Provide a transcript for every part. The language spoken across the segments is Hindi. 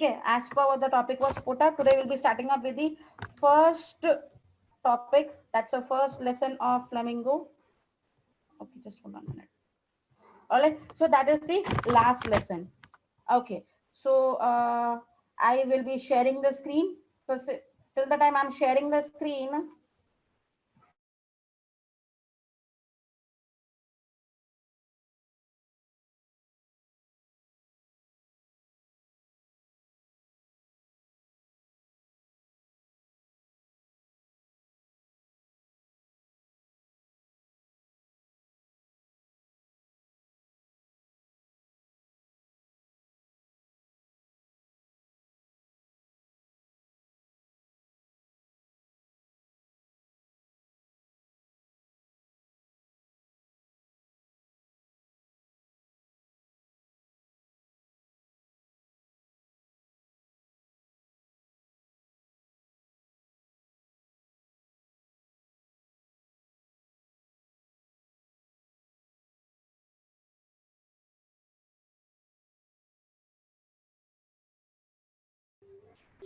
ठीक है, as per what the topic was put up, today we'll be starting up with the first topic. That's the first lesson of Flamingo. Okay, just hold on a minute. All right, so that is the last lesson. Okay, so I will be sharing the screen. So till the time I'm sharing the screen,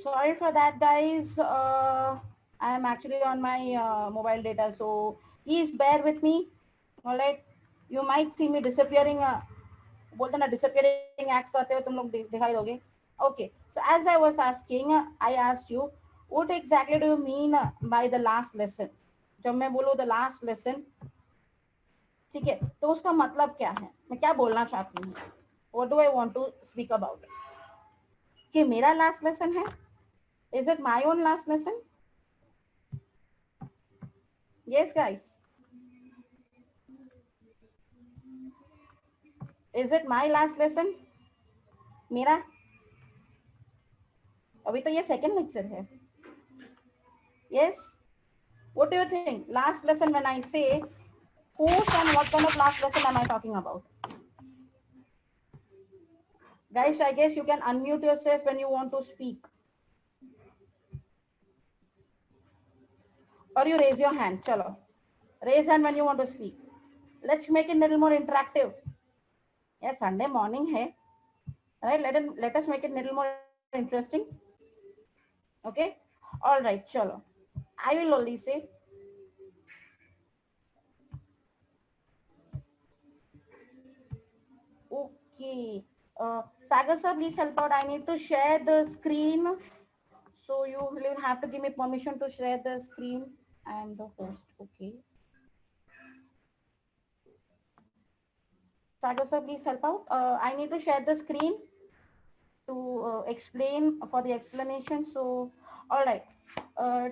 sorry for that, guys. I am actually on my mobile data, so please bear with me. All right, you might see me disappearing. बोलते ना disappearing act करते हुए तुम लोग दिखाई दोगे. Okay, so as I was asking, I asked you, what exactly do you mean by the last lesson? जब मैं बोलूँ the last lesson, ठीक है, तो उसका मतलब क्या है? मैं क्या बोलना चाहती हूँ? What do I want to speak about? कि मेरा last lesson है? Is it my own last lesson? Yes, guys. Is it my last lesson? मेरा अभी तो ये second lecture है. Yes. What do you think? Last lesson, when I say, whose and what kind of last lesson am I talking about? Guys, I guess you can unmute yourself when you want to speak. Or you raise your hand. Chalo. Raise hand when you want to speak. Let's make it a little more interactive. Yes, Sunday morning hai. Right? Let us make it a little more interesting. Okay? All right, chalo. I will only say, okay. Sagar sir, please help out. I need to share the screen. So you will have to give me permission to share the screen. I am the host. Okay. Sagar sir, please help out. I need to share the screen to explain for the explanation. So, all right.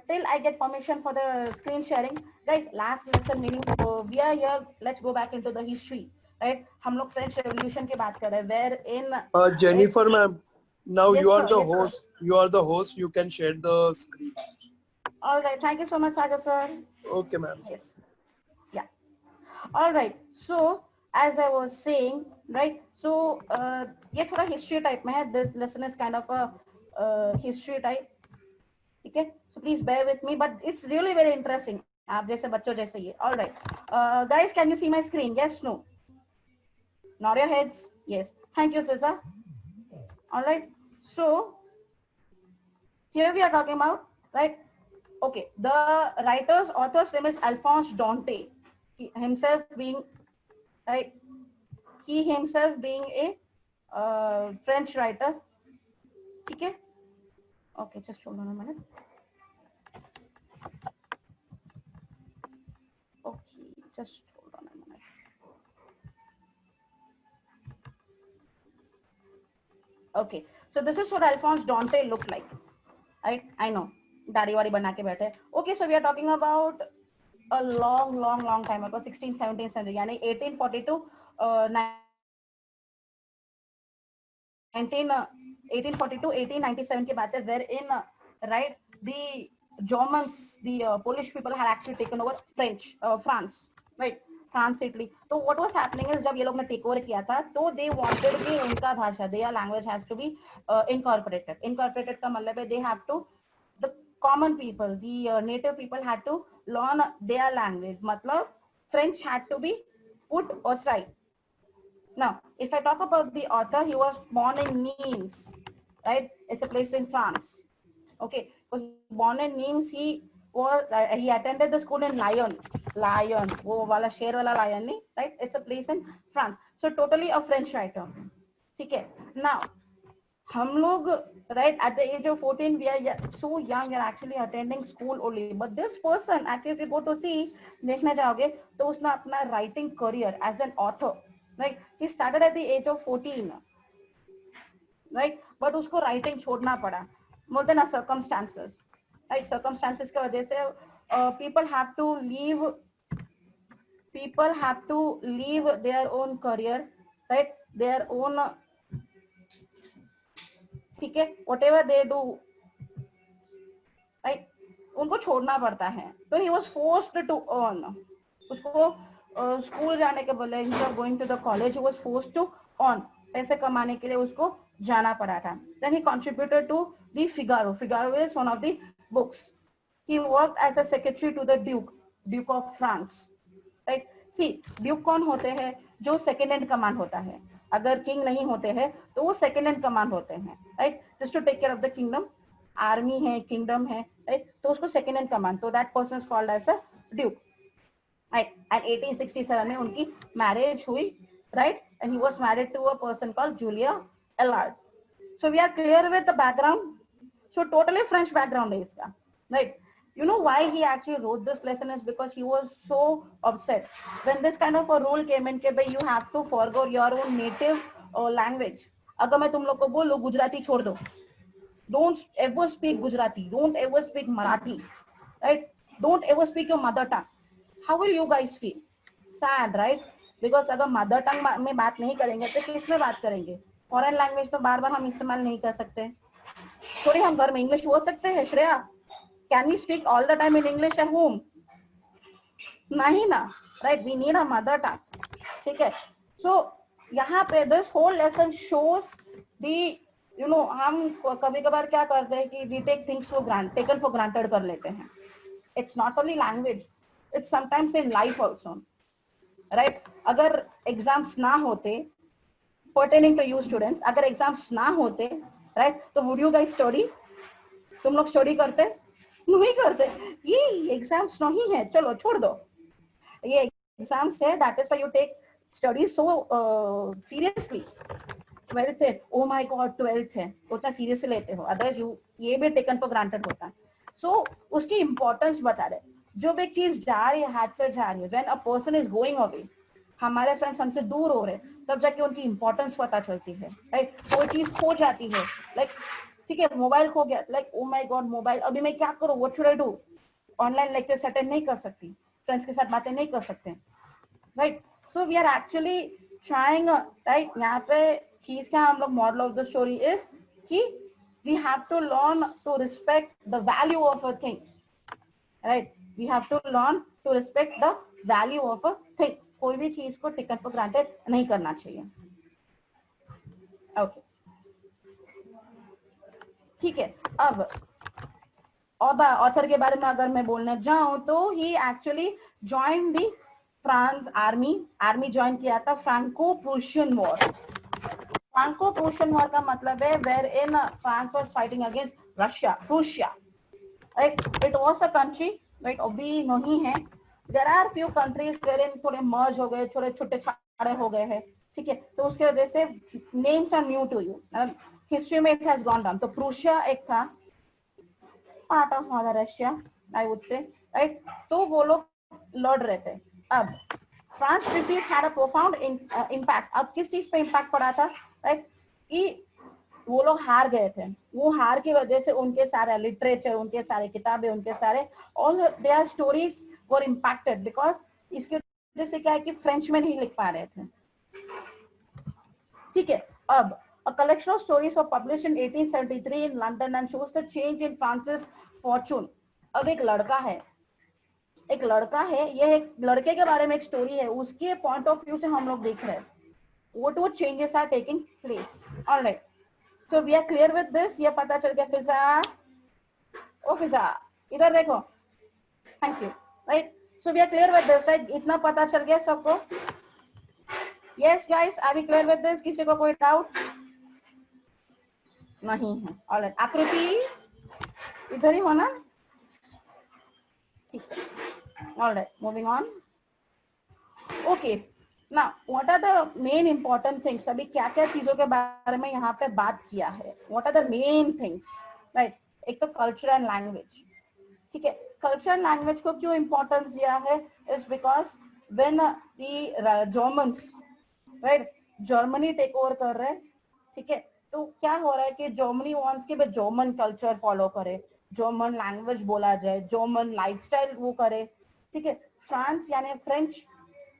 Till I get permission for the screen sharing, guys. Last lesson meaning we are here. Let's go back into the history, right? हम लोग French Revolution की बात कर रहे हैं. Where in Jennifer ma'am, now yes, you are sir. the Yes, host. sir. You are the host. You can share the screen. All right. Thank you so much, Sagar sir. Okay, ma'am. Yes. Yeah. All right. So as I was saying, right? So ये थोड़ा history type में है. This lesson is kind of a history type. ठीक है? So please bear with me, but it's really very interesting. आप जैसे बच्चों जैसे ये. All right. Guys, can you see my screen? Yes, no. Nod your heads. Yes. Thank you, Fiza. All right. So here we are talking about, right? Okay. The author's name is Alphonse Dante. He himself being, right? He himself being a French writer. Okay. Okay, just hold on a minute. Okay, just hold on a minute. Okay, so this is what Alphonse Dante looked like. Right? I know. दाढ़ी वाड़ी बना के बैठे. Okay, so we are talking about a long time ago, 16th, 17th century, यानी 1842, 1842, 1897 की बात है, wherein, right, the Germans, the Polish people had actually taken over France, right? France Italy. तो what was happening is जब ये लोग ने टेक ओवर किया था तो they wanted कि उनका भाषा, their language has to be incorporated. Incorporated का मतलब है they have to, the common people, the native people had to learn their language. मतलब French had to be put aside. Now, if I talk about the author, he was born in Nimes. right? It's a place in France. Okay, was born in Nimes. He attended the school in Lyon, वो वाला शेर वाला Lyon नहीं, right? It's a place in France. So totally a French writer. ठीक है. Now हम लोग, right, at the age of 14 we are so young, we are actually attending school only, but this person actually, if you go to see, देखने जाओगे तो उसने अपना writing career as an author, right, he started at the age of 14, right, but उसको writing छोड़ना पड़ा more than a circumstances, right? Circumstances की वजह से people have to leave their own career, right, their own, ठीक है, whatever they do, right, उनको छोड़ना पड़ता है. तो he was forced to earn. उसको स्कूल जाने के बदले, instead of going to the college, he was forced to earn. पैसे कमाने के लिए उसको जाना पड़ा था. Then he contributed to the Figaro. Figaro is one of the books. He worked as a secretary to the Duke of France. Right? See, Duke कौन होते हैं? जो second in command होता है. अगर king नहीं होते हैं तो वो second in command होते हैं. Right? Just to take care of the kingdom. Army है, kingdom है, right? तो उसको second in command. So that person is called as a Duke. Right? And 1867 में उनकी marriage हुई, right? And he was married to a person called Julia Ellard. So we are clear with the background. So totally French background है इसका, right? You know why he actually wrote this lesson is because he was so upset when this kind of a rule came in कि भाई you have to forego your own native language. अगर मैं तुम लोग को बोलूं गुजराती छोड़ दो, don't ever speak Gujarati, don't ever speak Marathi, right? Don't ever speak your mother tongue. How will you guys feel? Sad, right? Because अगर mother tongue में बात नहीं करेंगे तो किस में बात करेंगे? Foreign language तो बार बार हम इस्तेमाल नहीं कर सकते. थोड़ी हम घर में इंग्लिश बोल सकते हैं Shreya? Can we speak all the time in English at home? नहीं ना, right? We need a mother tongue. ठीक है? So यहाँ पे this whole lesson shows the, you know, हम कभी कभार क्या करते हैं कि we take things for granted, taken for granted कर लेते हैं. It's not only language, it's sometimes in life also, right? अगर exams ना होते, pertaining to you students, अगर exams ना होते, right? तो would you guys study? तुम लोग study करते? नहीं करते. ये exams नहीं है, चलो छोड़ दो. ये exams है, that is why you take study so seriously. 12th है, oh my god 12th है, उतना सीरियस लेते हो, अदरवाइज ये भी टेकन फॉर ग्रांटेड होता है. सो उसकी इंपॉर्टेंस बता रहे. जो भी चीज जा रही है हाथ से जा रही है, when a person is going away, हमारे फ्रेंड्स हमसे दूर हो रहे, तब जाके उनकी इंपॉर्टेंस पता चलती है, राइट? कोई चीज खो जाती है, लाइक ठीक है मोबाइल खो गया, like oh my God mobile, अभी मैं क्या करूं, what should I do? Online lectures attend नहीं कर सकती, फ्रेंड्स के साथ बातें नहीं कर सकते, right? So we are actually trying, right? यहाँ पे चीज क्या, हम लोग model of the story is कि we have to learn to respect the value of a thing, right? We have to learn to respect the value of a thing. कोई भी चीज को टेकन फॉर ग्रांटेड नहीं करना चाहिए. ओके, ठीक है. अब ऑथर के बारे में अगर मैं बोलने जाऊं तो ही actually join the France army join किया था Franco Prussian war. Franco Prussian war का मतलब है where in France was fighting against Prussia, right? It was a country, right? अभी नहीं है. There are few countries where in थोड़े मर्ज हो गए, थोड़े छोटे छाड़े हो गए हैं, ठीक है? तो उसके वजह से names are new to you, history में इट हैज गॉन डाउन. तो प्रूशिया एक था, part of mother Russia I would say, right? तो वो लोग लड़ रहे थे. अब France defeat had a profound impact. अब किस चीज पे इम्पैक्ट पड़ा था, राइट? कि वो लोग हार गए थे. वो हार की वजह से उनके सारे लिटरेचर, उनके सारे किताबें, उनके सारे all their stories were impacted, because इसके वजह से क्या है कि फ्रेंच में नहीं लिख पा रहे थे, ठीक है? अब a collection of stories were published in 1873 in London and shows the change in France's fortune. अब एक लड़का है, ये एक लड़के के बारे में एक स्टोरी है, उसके पॉइंट ऑफ व्यू से हम लोग देख रहे हैं what changes are taking place. All right, so we are clear with this. ये पता चल गया. फिजा इधर देखो, thank you, right? So we are clear with this, right? इतना पता चल गया सबको? Yes guys, are we clear with this? किसी को कोई डाउट? नहीं है। ऑलराइट, आकृति इधर ही हो ना? ठीक है। Alright, moving on. Okay, now what are the main important things? अभी क्या क्या चीजों के बारे में यहाँ पे बात किया है? What are the main things? Right, एक तो कल्चर एंड लैंग्वेज। ठीक है, कल्चर लैंग्वेज को क्यों इंपॉर्टेंस दिया है? Is because when the Germans, right, Germany take over कर रहे हैं, ठीक है, तो क्या हो रहा है कि जर्मनी वांट्स कि जर्मन कल्चर फॉलो करे, जर्मन लैंग्वेज बोला जाए, जर्मन लाइफस्टाइल वो करे। ठीक है, फ्रांस यानी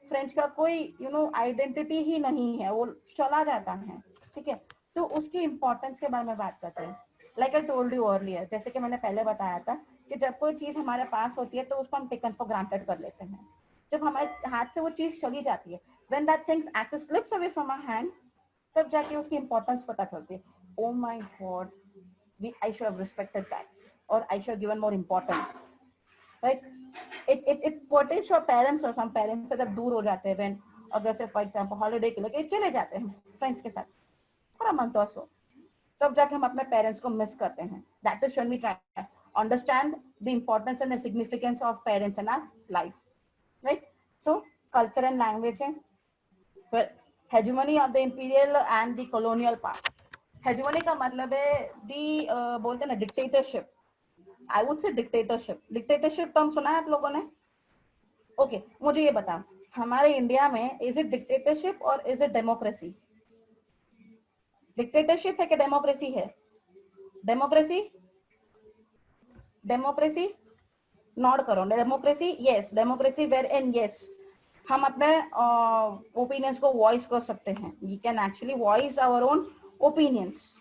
फ्रेंच का कोई आइडेंटिटी ही नहीं है, वो चला जाता है। ठीक है, तो उसकी इंपॉर्टेंस के बारे में बात करते हैं। Like I told you earlier, जैसे कि मैंने पहले बताया था कि जब कोई चीज हमारे पास होती है तो उसको हम टेकन फॉर ग्रांटेड कर लेते हैं। जब हमारे हाथ से वो चीज चली जाती है, when that things actually slips away from our hand, तब जाके उसकी इंपॉर्टेंस पता चलती है। Oh my God, I should have respected that, और I should have given more importance. Right, it pertains to parents, और सम पेरेंट्स से जब दूर हो जाते हैं, when अगर से फॉर एग्जांपल हॉलिडे के लिए चले जाते हैं फ्रेंड्स के साथ फॉर अ मंथ और सो, तब जाके हम अपने पेरेंट्स को मिस करते हैं। That is when we try understand the importance and the significance of parents in our life. Right, so culture and language है। फिर hegemony of the imperial and the colonial part. Hegemony का मतलब है दी बोलते हैं ना dictatorship. I would say dictatorship. Dictatorship term सुना है आप लोगों ने? ओके, मुझे ये बताओ, हमारे इंडिया में इज इट डिक्टेटरशिप और इज इट डेमोक्रेसी? डिक्टेटरशिप है कि डेमोक्रेसी है? डेमोक्रेसी, डेमोक्रेसी नॉट करो। Democracy, yes, democracy where in yes हम अपने ओपिनियंस को वॉइस कर सकते हैं। We can actually voice our own opinions.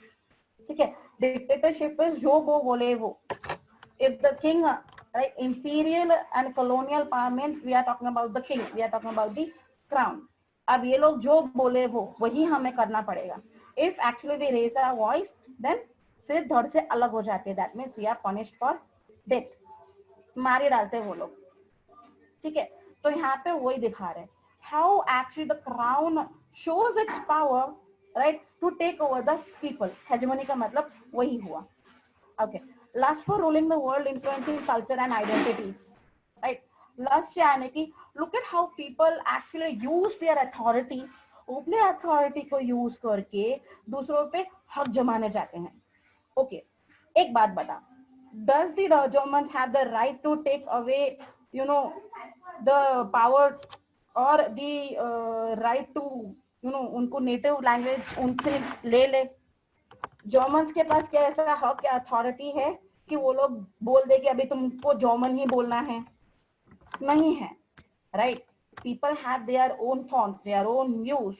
ठीक है, डिक्टेटरशिप इज जो वो बोले वो। If the king, right, imperial and colonial power means we are talking about the king, we are talking about the crown. अब ये लोग जो बोले वो वही हमें करना पड़ेगा। If actually we raise our voice, then सिर धड़ से अलग हो जाते हैं। That means we are punished for death. मारे डालते हैं वो लोग। ठीक है, तो यहाँ पे वही दिखा रहे हैं how actually the crown shows its power, right, to take over the people. hegemony का मतलब वही हुआ। Okay, lust for ruling the world, influencing culture and identities, right? Lust यानी कि look at how people actually use their authority, अपने authority को use करके दूसरों पे हक जमाने जाते हैं। Okay, एक बात बता, does the Germans have the right to take away, the power or the right to, उनको native language उनसे ले? जर्मन्स के पास क्या ऐसा हक या अथॉरिटी है कि वो लोग बोल दे कि अभी तुमको जर्मन ही बोलना है? नहीं है। Right, people have their own thoughts, their own views.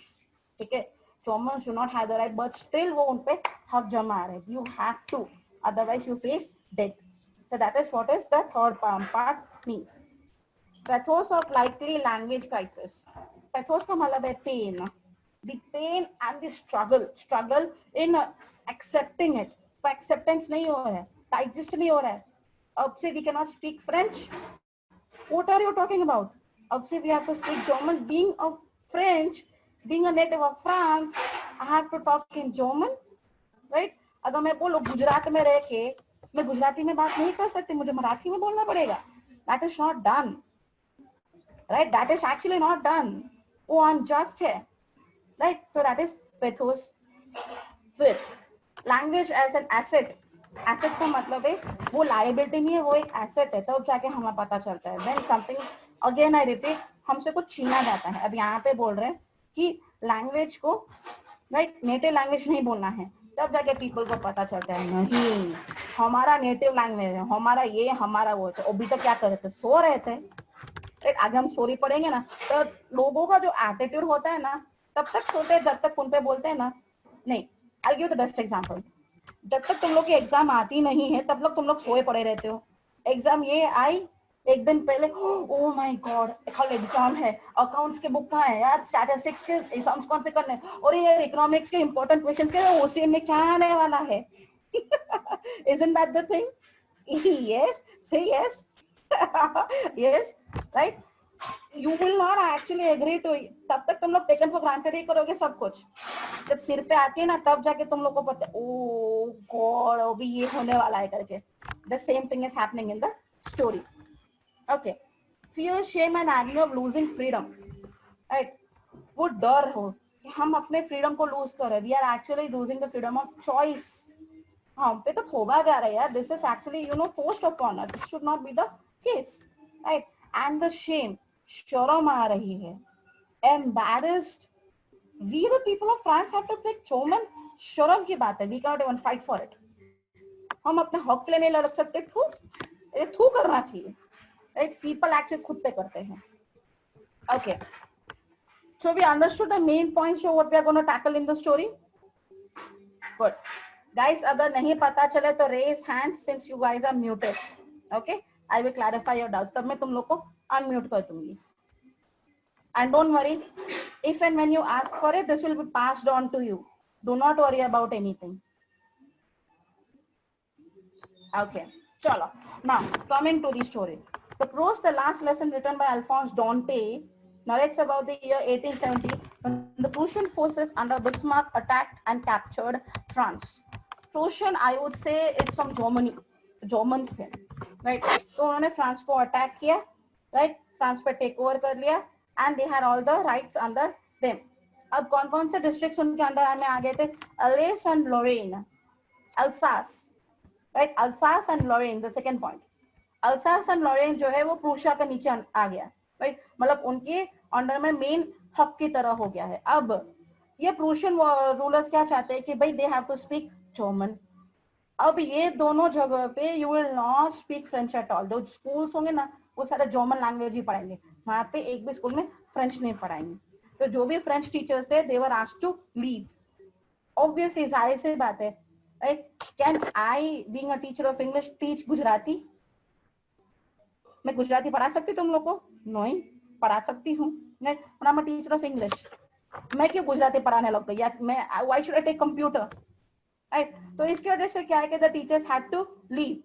ठीक है, Germans do not have the right, but still वो उन पे हक जमा रहे। You have to, otherwise you face death. So that is what is the third part means. Pathos of likely language crisis. Pathos का मतलब है pain, the pain and the struggle in accepting it। तो acceptance नहीं हो रहा है, digest नहीं हो रहा है। अब से we cannot speak French, what are you talking about? अब से we have to speak German, being a French, being a native of France, I have to talk in German, right? अगर मैं बोलूं गुजरात में रह के मैं गुजराती में बात नहीं कर सकती, मुझे मराठी में बोलना पड़ेगा। that is not done, right? that is actually not done, वो unjust है। Right, so that is pathos. फिर language as an asset। asset का मतलब है वो liability नहीं है, वो एक asset है। तब जाके हमें पता चलता है when something, again I repeat, हमसे कुछ छीना जाता है। अब यहाँ पे बोल रहे हैं कि language को, right, native language नहीं बोलना है, तब जाके people को पता चलता है नहीं हमारा native language है, हमारा ये हमारा वो। तो अभी तक क्या कर रहे थे, सो रहे थे। आगे हम स्टोरी पढ़ेंगे ना, तो लोगों का जो एटीट्यूड होता है ना, तब तक सोते जब तक उन पे बोलते हैं ना। नहीं, I give the best example. जब तक तुम लोग की एग्जाम आती नहीं है तब तक तुम लोग सोए पड़े रहते हो। एग्जाम ये आई एक दिन पहले, ओ माय गॉड कल एग्जाम है, अकाउंट्स के बुक कहाँ है यार, स्टैटिस्टिक्स के एग्जाम्स कौन से करने, और ये इकोनॉमिक्स के इंपॉर्टेंट क्वेश्चंस के ओसीएन में क्या आने वाला है। Isn't that the thing? Yes, say yes. Yes, right? You will not actually agree to it। तब तक तुम लोग टेकन फॉर ग्रांटेड ही करोगे सब कुछ। जब सिर पे आती है ना तब जाके तुम लोग को पता, ओ गॉड अभी ये होने वाला है करके. The same thing is happening in the story. Okay. Fear, shame and agony of losing freedom. Right. वो डर हो कि हम अपने फ्रीडम को लूज कर रहे हैं. We are actually losing the freedom of choice. हम पे तो थोड़ा जा रहा है यार. This is actually forced upon us. This should not be the case. Right. And the shame. शर्म आ रही है. Embarrassed. We the people of France have to take चोमन. शर्म की बात है. We cannot even fight for it. हम अपने हक के लिए नहीं लड़ सकते. थू करना चाहिए. Right? People actually खुद पे करते हैं. Okay. So we understood the main points of what we are going to tackle in the story. Good. Guys, अगर नहीं पता चले तो raise hands since you guys are muted. Okay? I will clarify your doubts. तब मैं तुम लोग को unmute कर दूंगी. And don't worry, if and when you ask for it, this will be passed on to you. Do not worry about anything. Okay. Chalo. Now, coming to the story. The prose, the last lesson written by Alphonse Dante, narrates about the year 1870 when the Prussian forces under Bismarck attacked and captured France. Prussian, I would say, it's from Germany. Germans थे, right? तो उन्होंने फ्रांस को अटैक किया, right? फ्रांस पे टेक ओवर कर लिया, and they had all the rights under them. अब कौन-कौन से डिस्ट्रिक्ट्स उनके अंडर में आ गए थे? Alsace and Lorraine, Alsace, right? Alsace and Lorraine, the second point. Alsace and Lorraine जो है वो प्रूशिया के नीचे आ गया, right? मतलब उनके अंडर में मेन हब की तरह हो गया है. अब ये प्रूशियन रूलर्स क्या चाहते हैं कि भाई they have to speak German. अब ये दोनों जगह पे you will not speak French at all. जो स्कूल्स होंगे ना वो सारे जर्मन लैंग्वेज ही पढ़ाएंगे. वहाँ पे एक भी स्कूल में फ्रेंच नहीं पढ़ाएंगे. तो जो भी फ्रेंच टीचर्स थे they were asked to leave. Obviously जाहिर सी बात है, right? Can I, being a teacher of English, teach Gujarati? मैं गुजराती पढ़ा सकती तुम लोग को? नहीं पढ़ा सकती हूँ. मैं I'm a teacher of English. मैं क्यों गुजराती पढ़ाने लग गई? या मैं why should I take computer? Right? तो इसकी वजह से क्या है कि the teachers had to leave.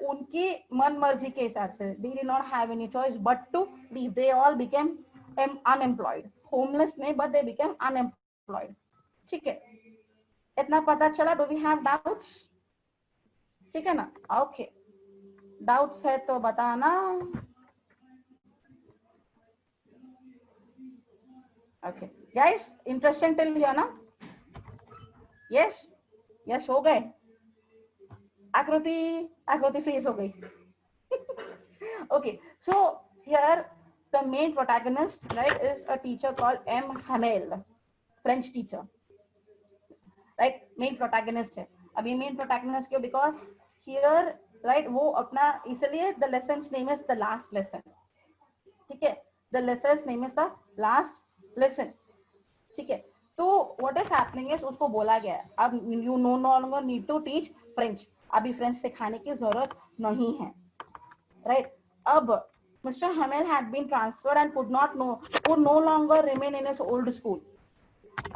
उनकी मन मर्जी के हिसाब से they did not have any choice but to leave. They all became unemployed. Homeless नहीं, but they became unemployed. ठीक है? इतना पता चला? Do we have doubts? ठीक है ना? Okay. Doubts है तो बताना. Okay. Guys, interesting till here ना? Yes. Yes, हो गए. आकृति freeze हो गई. Okay, so here the main protagonist, right, is a teacher called M. Hamel, French teacher. Right, main protagonist है. अभी main protagonist क्यों? Because here, right, वो अपना इसलिए the lesson's name is the last lesson. ठीक है? The lesson's name is the last lesson. ठीक है? तो what is happening is उसको बोला गया है अब you no longer need to teach French. अभी फ्रेंच सिखाने की जरूरत नहीं है, right? अब Mr. Hamel had been transferred and could no longer remain in his old school.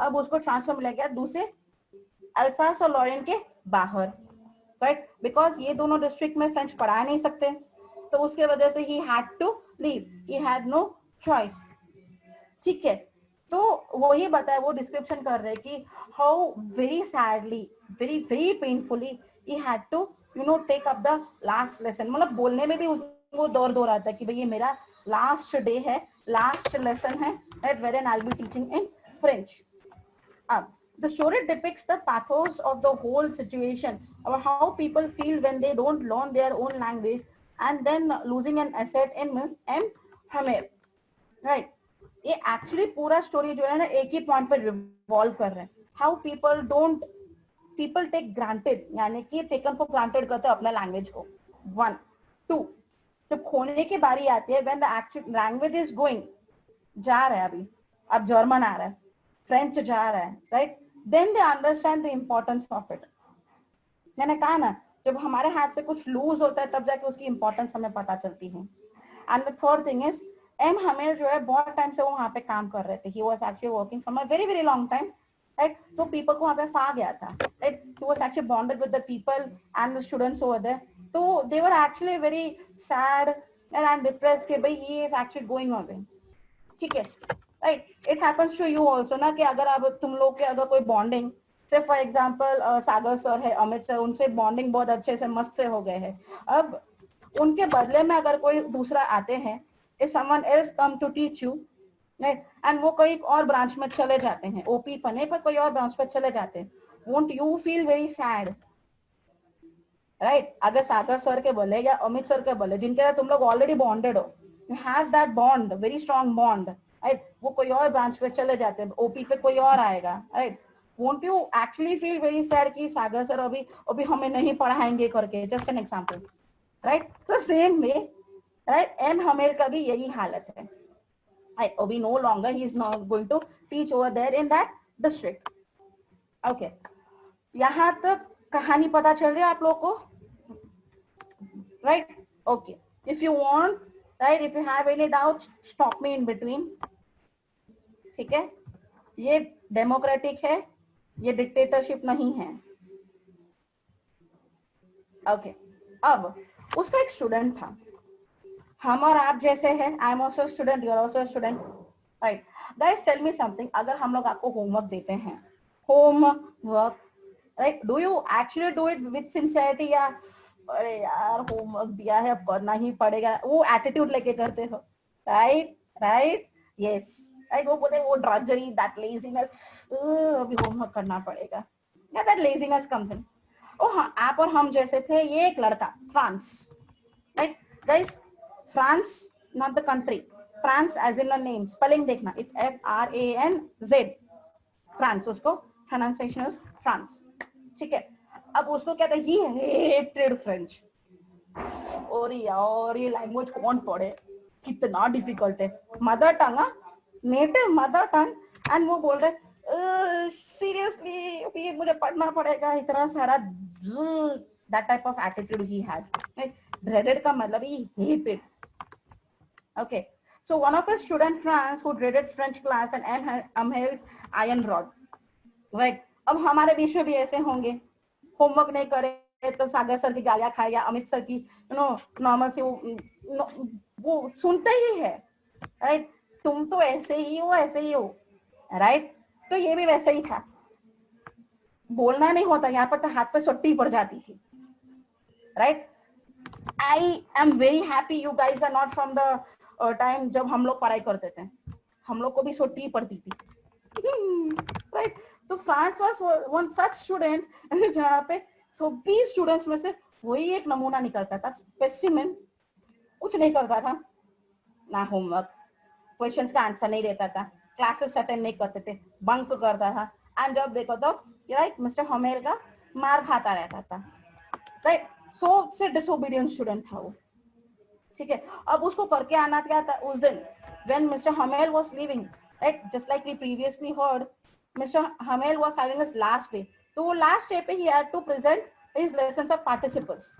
अब उसको ट्रांसफर मिला गया दूसरे अल्सास और लॉरेन के बाहर, right? Because ये दोनों डिस्ट्रिक्ट में फ्रेंच पढ़ा नहीं सकते, तो उसके वजह से he had to leave. He had no choice. ठीक है? तो वही बताया, वो डिस्क्रिप्शन कर रहे कि how very sadly, very very painfully he had to take up the last lesson. मतलब बोलने में भी वो दौर आता है कि भाई ये मेरा लास्ट डे है, लास्ट लेसन है, at where I will be teaching in French. अब the story depicts the pathos of the whole situation, about how people feel when they don't learn their own language and then losing an asset in M. Hamel, right? ये एक्चुअली पूरा स्टोरी जो है ना एक ही पॉइंट पर रिवॉल्व कर रहे हैं. हाउ पीपल टेक ग्रांटेड, यानी कि टेकन फॉर ग्रांटेड करते हैं अपना लैंग्वेज को. 1 2 जब खोने की बारी आती है, when the actual language is going, जा रहा है अभी, अब जर्मन आ रहा है, फ्रेंच जा रहा है, right? Then they understand the importance of it. मैंने कहा ना, जब हमारे हाथ से कुछ लूज होता है तब जाके उसकी इंपॉर्टेंस हमें पता चलती है. And the third thing is M Hamel जो है बहुत टाइम से वो वहाँ पे काम कर रहे थे. He was actually working from a very very long time, right? तो पीपल को वहाँ पे फा गया था, right? He was actually bonded with the people and the students over there. तो they were actually very sad and depressed कि भाई he is actually going away. ठीक है, right? It happens to you also ना, कि अगर अब तुम लोग के अगर कोई बॉन्डिंग से फॉर एग्जाम्पल सागर सर है, अमित सर, उनसे बॉन्डिंग बहुत अच्छे से मस्त से हो गए हैं। अब उनके बदले में अगर कोई दूसरा आते हैं, if someone else come to teach you, right, and वो कोई और ब्रांच में चले जाते हैं, ओपी पने पर कोई और ब्रांच में चले जाते हैं, won't you feel very sad, right? अगर सागर सर के बोले या अमित सर के बोले, जिनके साथ तुम लोग ऑलरेडी बॉन्डेड हो, you have that bond, very strong bond, right, वो कोई और ब्रांच पे चले जाते हैं, ओपी पे कोई और आएगा, right, won't you actually feel very sad कि सागर सर अभी हमें नहीं पढ़ाएंगे करके? Just an example, right? तो same way, right, M Hamel का भी यही हालत है, राइट, अभी no longer he is not going to teach over there in that district. Okay, यहाँ तक कहानी पता चल रही है आप लोग को, right? Okay, if you want, right, if you have any doubts, stop me in between. ठीक है, ये डेमोक्रेटिक है, ये डिक्टेटरशिप नहीं है। ओके, अब उसका एक स्टूडेंट था, हम और आप जैसे हैं, I am also student, you are also student, right? Guys tell me something, अगर हम लोग आपको होमवर्क देते हैं, homework, right, do you actually do it with sincerity, या अरे यार होमवर्क दिया है अब करना ही पड़ेगा, वो एटीट्यूड लेके करते हो? राइट, राइट, यस, राइट, वो बोलते हैं वो ड्रजरी, दैट लेजीनेस, अभी होमवर्क करना पड़ेगा, या दैट लेजीनेस कम्स इन। ओ हाँ, आप और हम जैसे थे, ये एक लड़का Franz, right guys, Franz not the country, Franz as in the name, spelling देखना, इट्स FRANZ, फ्रांस, उसको प्रोनाउंसिएशन इज फ्रांस, ठीक है? अब उसको क्या था, ही हेटेड फ्रेंच, और यार ये लैंग्वेज कौन पढ़े, कितना डिफिकल्ट है, mother tongue, native mother tongue, and वो बोल रहे सीरियसली अभी मुझे पढ़ना पड़ेगा इतना सारा, that type of attitude he had, dreaded का मतलब ही hated. Okay, so one of his student France who dreaded French class and Amhel's iron rod, right? अब हमारे बीच में भी ऐसे होंगे, होमवर्क नहीं करे तो सागर सर की गालियां खाए, या अमित सर की नॉर्मल से वो सुनते ही है, राइट? तुम तो ऐसे ही हो, ऐसे ही हो, राइट? तो ये भी वैसे ही था, बोलना नहीं होता, यहाँ पर तो हाथ पे सोटी पड़ जाती थी, right? I am very happy you guys are not from the time जब हम लोग पढ़ाई करते थे, हम लोग को भी सोटी पड़ती थी, राइट? तो France was one such student जहाँ पे 20 स्टूडेंट्स में से वही एक नमूना निकलता था, स्पेसिमेन, कुछ नहीं करता था, ना होमवर्क, क्वेश्चंस का आंसर नहीं देता था, क्लासेस अटेंड नहीं करते थे, बंक करता था, एंड जब देखो तो राइट मिस्टर हमेल का मार खाता रहता था, राइट? सो से डिसोबीडियंट स्टूडेंट था वो, ठीक है? अब उसको करके आना क्या था उस दिन, when Mister Hamel was leaving, right, just like we previously heard, Mister Hamel was having his last day, तो वो लास्ट डे पे he had to present his lessons of participles,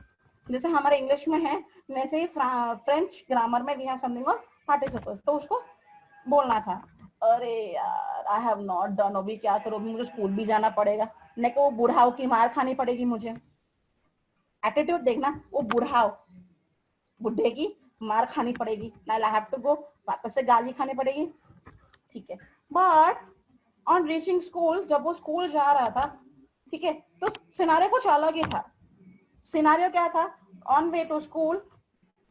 जैसे हमारे इंग्लिश में है वैसे ही फ्रेंच ग्रामर में भी है समथिंग ऑफ पार्टिसिपल्स, तो उसको बोलना था, अरे यार आई हैव नॉट डन, अभी क्या करूं, मुझे स्कूल भी जाना पड़ेगा, नहीं को बुढ़ाओ की मार खानी पड़ेगी मुझे, एटीट्यूड देखना, वो बुढ़ाओ, बुढ़े की मार खानी पड़ेगी, ना आई हैव टू गो, वापस से गाली खानी पड़ेगी, ठीक है? बट ऑन रीचिंग स्कूल, जब वो स्कूल जा रहा था, ठीक है, तो सिनारियो कुछ अलग ही था। सिनारियो क्या था, on way to school,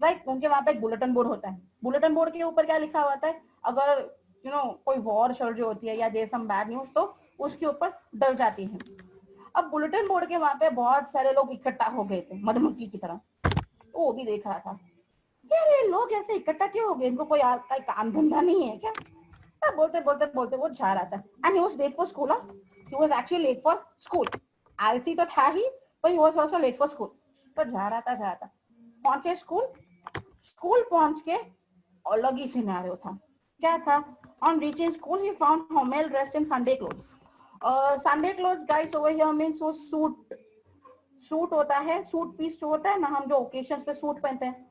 right, उनके वहां पे एक बुलेटिन बोर्ड होता है, बुलेटिन बोर्ड के ऊपर क्या लिखा होता है, अगर कोई वॉर चल रही होती है या देयर सम बैड न्यूज, तो उसके ऊपर डल जाती है। अब बुलेटिन बोर्ड के वहां पे बहुत सारे लोग इकट्ठा हो गए थे मधुमक्खी की तरह, वो भी देख रहा था, यार ये लोग ऐसे इकट्ठा क्यों हो गए, इनको कोई काम धंधा नहीं है क्या? बोलते बोलते बोलते वो जा रहा था, and he was late for school, he was actually late for school, आलसी तो था ही, but he was also late for school, तो जा रहा था, पहुंचे स्कूल, स्कूल पहुंच के अलग ही सिनेरियो था, क्या था, on reaching school he found Homel dressed in Sunday clothes. Sunday clothes guys over here means वो सूट होता है, सूट पीस जो होता है ना, हम जो ओकेशंस पे सूट पहनते हैं,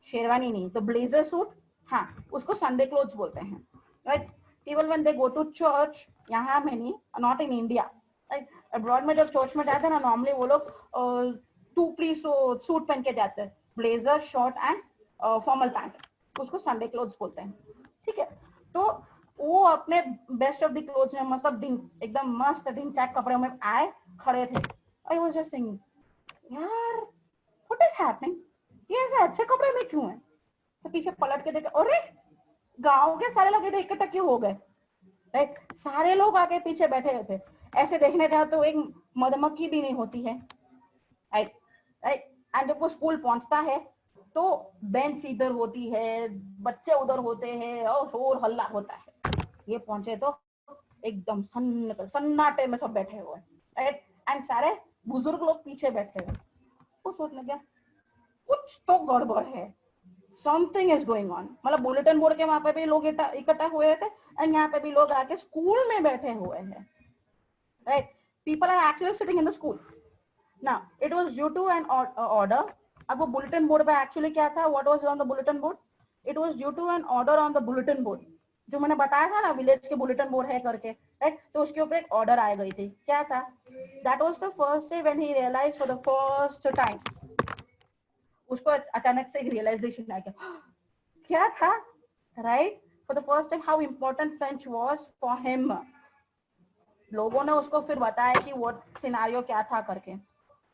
शेरवानी नहीं तो ब्लेजर सूट, हाँ, उसको संडे क्लोथ्स बोलते हैं, right? People when they go to church, यहाँ में नहीं, not in India, right, abroad में जब चर्च में जाते हैं ना, नॉर्मली वो लोग टू पीस सूट पहन के जाते हैं, blazer, short and formal pant, उसको संडे क्लोथ्स बोलते हैं, ठीक है? तो वो अपने बेस्ट ऑफ द क्लोथ्स में मतलब एकदम मस्त ढिंग चैक कपड़े में आए खड़े थे. आई वाज जस्ट थिंकिंग, यार व्हाट इज हैपनिंग, ये ऐसे अच्छे कपड़े में क्यों है. तो पीछे पलट के देखे, अरे गांव के सारे लोग इधर इकट्ठा क्यों हो गए. राइट, सारे लोग आके पीछे बैठे हुए थे. ऐसे देखने जाओ तो एक मधुमक्खी भी नहीं होती है. Right right. एंड जब वो स्कूल पहुंचता है तो बेंच इधर होती है, बच्चे उधर होते हैं और शोर हल्ला होता है. ये पहुंचे तो एकदम सन्नाटे में सब बैठे हुए. राइट, एंड सारे बुजुर्ग लोग पीछे बैठे हुए. वो सोचने लगा कुछ तो गड़बड़ है, समथिंग इज गोइंग ऑन. मतलब बुलेटिन बोर्ड के वहां पे भी लोग इकट्ठा हुए थे एंड यहाँ पे भी लोग आके स्कूल में बैठे हुए हैं. Right, people are actually sitting in the school. Now, it was due to an order. अब वो bulletin board पे actually क्या था? What was on the bulletin board? It was due to an order on the bulletin board. जो मैंने बताया था ना विलेज के bulletin board है करके, right? तो उसके ऊपर एक order आ गई थी. क्या था? That was the first day when he realized for the first time. उसको अचानक से realization आ गया. क्या था? Right? For the first time, how important French was for him. लोगों ने उसको फिर बताया कि what scenario क्या था करके.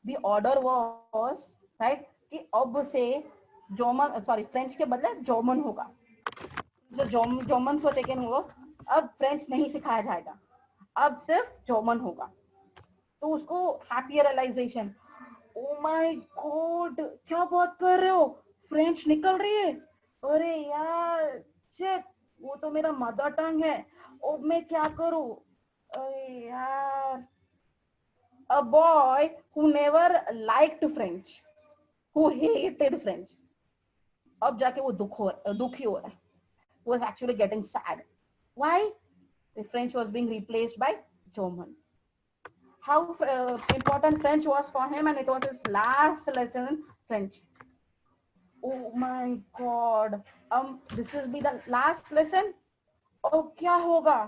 The order was right कि अब से फ्रेंच के बदले जर्मन होगा. जर्मन सो टेकन हुआ, अब फ्रेंच नहीं सिखाया जाएगा, अब सिर्फ जर्मन होगा. तो उसको happy realization, oh my God क्या बात कर रहे हो, फ्रेंच निकल रही है. अरे यार शिट, वो तो मेरा मदर टंग है, अब मैं क्या करूं. अरे यार, a boy who never liked French, who hated French, अब जाके वो दुखी हो रहा है. Was actually getting sad. Why? The French was being replaced by German. How important French was for him, and it was his last lesson in French. Oh my God. This will be the last lesson. Oh, क्या होगा?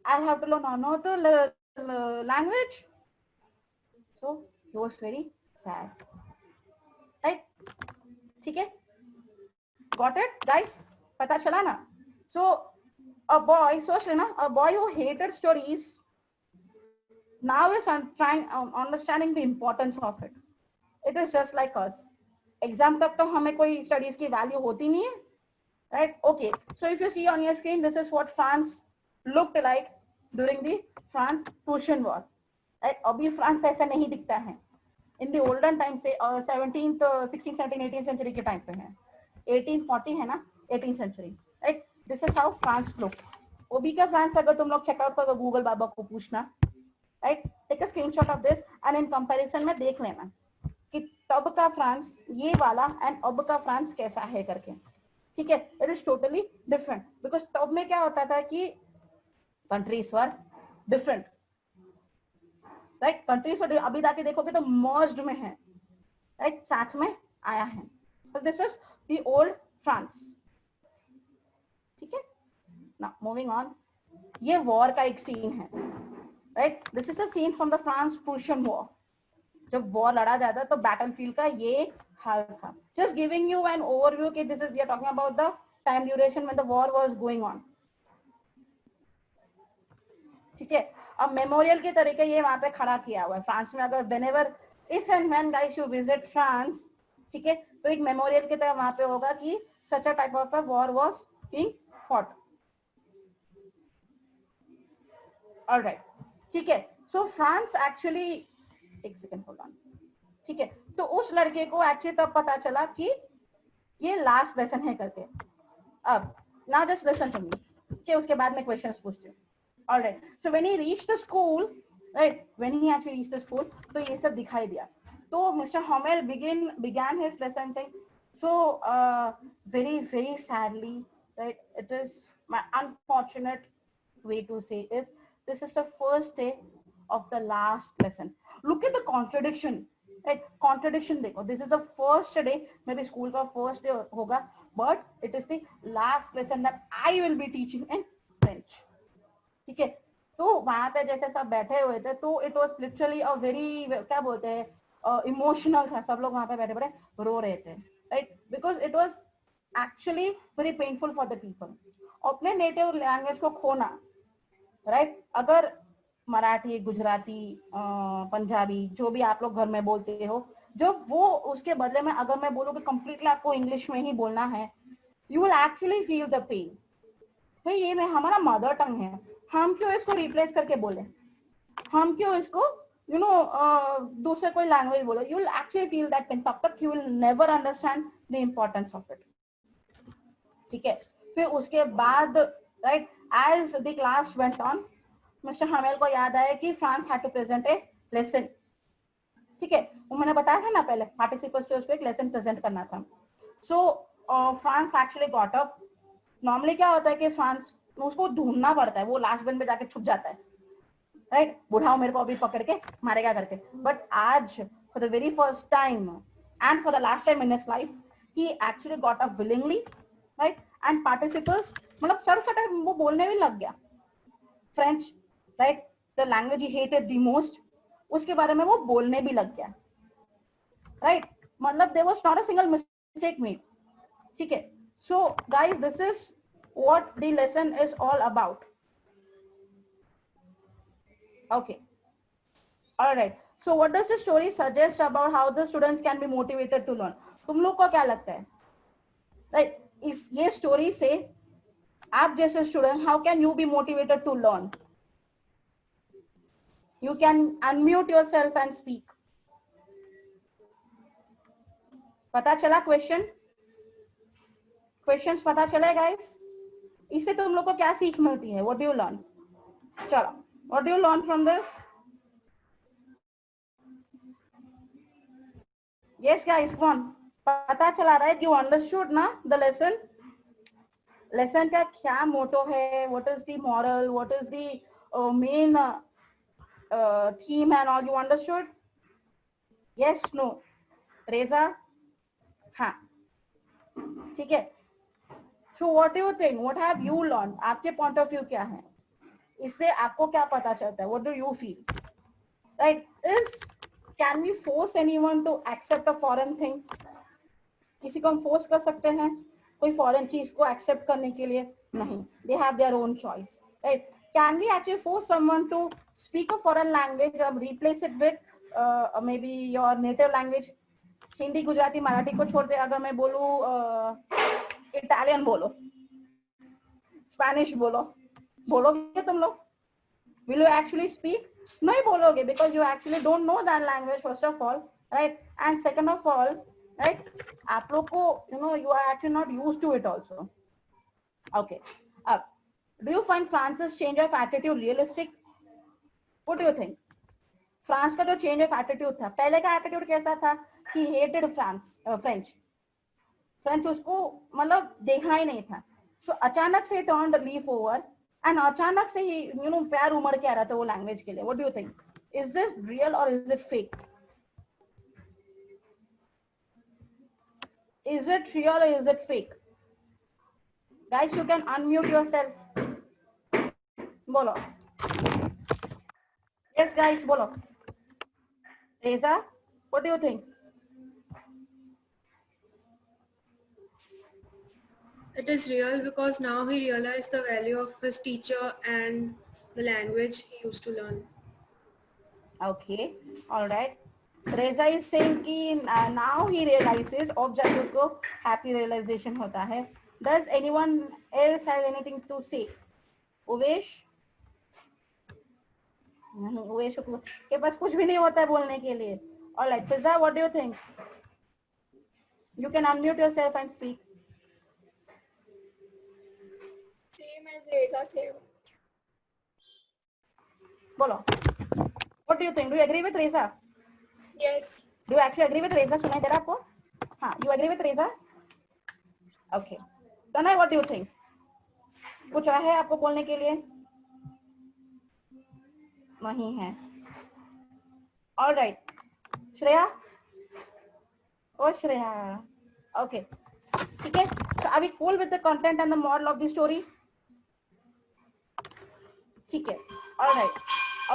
I'll have to learn another language. So he was very sad. Right? ठीक है? Got it, guys? पता चला ना? So a boy, सोच लेना, a boy who hated stories now is understanding the importance of it. It is just like us. Exam तक तो हमें कोई studies की value होती नहीं है. Right? Okay. So if you see on your screen, this is what France looked like during the France-Prussian War. Right? अभी फ्रांस ऐसा नहीं दिखता है. In the olden times से 17th, 16th, 17th, 18th century के टाइम पे है. 1840 है ना, 18th century. Right? This is how France looked. अभी का फ्रांस अगर तुम लोग चेकआउट करो गूगल बाबा को पूछना. Right? Take a screenshot of this and in comparison में देख लेना कि तब का फ्रांस ये वाला and अब का फ्रांस कैसा है करके. ठीक है, it is totally different because तब में क्या होता था कि countries were different. Right, countries अभी जाके देखोगे तो मर्ज्ड में है. राइट, साथ में आया है. so this was the old France. ठीक है ना, मूविंग ऑन. ये वॉर का एक सीन है. Right, this is a scene from the France Prussian war. जब वॉर लड़ा जाता है तो बैटलफील्ड का ये हाल था. Just giving you an overview कि this is we are talking about the time duration when the war was going on. ठीक है, अब मेमोरियल के तरीके ये वहां पे खड़ा किया हुआ है फ्रांस में. अगर whenever if and when guys you visit France, ठीक है, तो एक मेमोरियल की तरह वहां पे होगा कि such a type of a war was being fought. All right, ठीक है. So France actually, एक सेकंड होल्ड ऑन. ठीक है, तो उस लड़के को एक्चुअली तब पता चला कि ये लास्ट लेसन है करके. अब now just listen to me कि उसके बाद में क्वेश्चंस पूछती हूँ. Alright, so when he reached the school, right, when he actually reached the school, तो ये सब दिखाई दिया. तो Mister Hamel began his lesson saying, so very sadly, right, it is my unfortunate way to say is this is the first day of the last lesson. Look at the contradiction. Right, contradiction देखो. This is the first day, maybe school का first day होगा, but it is the last lesson that I will be teaching in French. ठीक है, तो वहां पे जैसे सब बैठे हुए थे तो it was literally a very, क्या बोलते हैं, इमोशनल था. सब लोग वहां पे बैठे बैठे रो रहे थे. Right, because it was actually very painful for the people. अपने नेटिव लैंग्वेज को खोना, राइट? अगर मराठी, गुजराती, पंजाबी, जो भी आप लोग घर में बोलते हो, जो वो उसके बदले में अगर मैं बोलूँ कि कंप्लीटली आपको इंग्लिश में ही बोलना है, you will actually feel the pain. भाई ये में हमारा मदर टंग है, हम क्यों इसको रिप्लेस करके बोले, हम क्यों इसको दूसरे कोई लैंग्वेज बोलो? You will actually feel that pain, तब तक you will never understand the importance of it. ठीक है, फिर उसके बाद right as the class went on, Mister Hamel को याद आया कि Franz had to present a lesson. ठीक है, वो मैंने बताया था ना पहले, पार्टिसिपेंट्स को उसको एक लेसन प्रेजेंट करना था। सो France actually got up. Normally क्या होता है कि फ्रांस उसको ढूंढना पड़ता है, वो लास्ट बेंच पे जाके छुप जाता है, राइट? बुढ़ाओ मेरे को अभी पकड़ के मारेगा करके। बट आज for the very first time and for the last time in his life he actually got up willingly, right? And participants मतलब सर सटा वो बोलने भी लग गया French, right? The language he hated the most, उसके बारे में वो बोलने भी लग गया, राइट? मतलब there was not a single mistake made. ठीक है, so guys this is what the lesson is all about. Okay, all right, so what does the story suggest about how the students can be motivated to learn? तुम लोग को क्या लगता है, right? इस ये स्टोरी से आप जैसे student, how can you be motivated to learn? You can unmute yourself and speak. पता चला क्वेश्चन? क्वेश्चंस पता चले गाइस? इससे तुम लोग को क्या सीख मिलती है? What do you learn? चलो, what do you learn from this? Yes guys, कौन? पता चला राइट? यू अंडरस्टूड ना द लेसन? लेसन का क्या मोटो है? What is the moral? What is the main theme and all? You understood? Yes, no? Reza? हाँ, ठीक है। So what do you think? What have you learned? आपके point of view क्या है? इससे आपको क्या पता चलता है? What do you feel? Right? Can we force anyone to accept a foreign thing? किसी को हम force कर सकते हैं कोई foreign चीज को accept करने के लिए? नहीं. They have their own choice. Right? Can we actually force someone to speak a foreign language or replace it with maybe your native language? Hindi, Gujarati, Marathi को छोड़ दे, अगर मैं बोलूं इटालियन बोलो, स्पेनिश बोलो, बोलोगे तुम लोग? Will you actually speak? नहीं बोलोगे, because you actually don't know that language first of all, right? And second of all, right, आप लोग को you are actually not used to it also. Okay, अब do you find Franz's change of attitude realistic? What do you think? Franz का जो चेंज ऑफ एटीट्यूड था, पहले का एटीट्यूड कैसा था कि हेटेड फ्रेंच उसको मतलब देखना ही नहीं था। तो अचानक से टर्न लीफ ओवर एंड अचानक से ही प्यार उमड़ के आ रहा था वो लैंग्वेज के लिए। What do you think? Is this real और is it fake? Is it real और is it fake? Guys, you can unmute yourself, बोलो। यस गाइस, बोलो। Reza, what do you think? It is real because now he realized the value of his teacher and the language he used to learn. Okay, all right. Reza is saying कि now he realizes, अब जाके उसको happy realization होता है। Does anyone else has anything to say? Uvesh? नहीं, उवेश के पास कुछ भी नहीं होता है बोलने के लिए। All right, Fiza, what do you think? You can unmute yourself and speak. Same as Reza said. बोलो। What do you think? Do you agree with Reza? Yes. Do you actually agree with Reza? सुनाई दे रहा आपको? हाँ, you agree with Reza? Okay. Tanay, what do you think? कुछ है आपको बोलने के लिए? नहीं है। All right. श्रेया? ओ श्रेया। Okay. ठीक है। So are we cool with the content and the moral of the story? ठीक है। All right.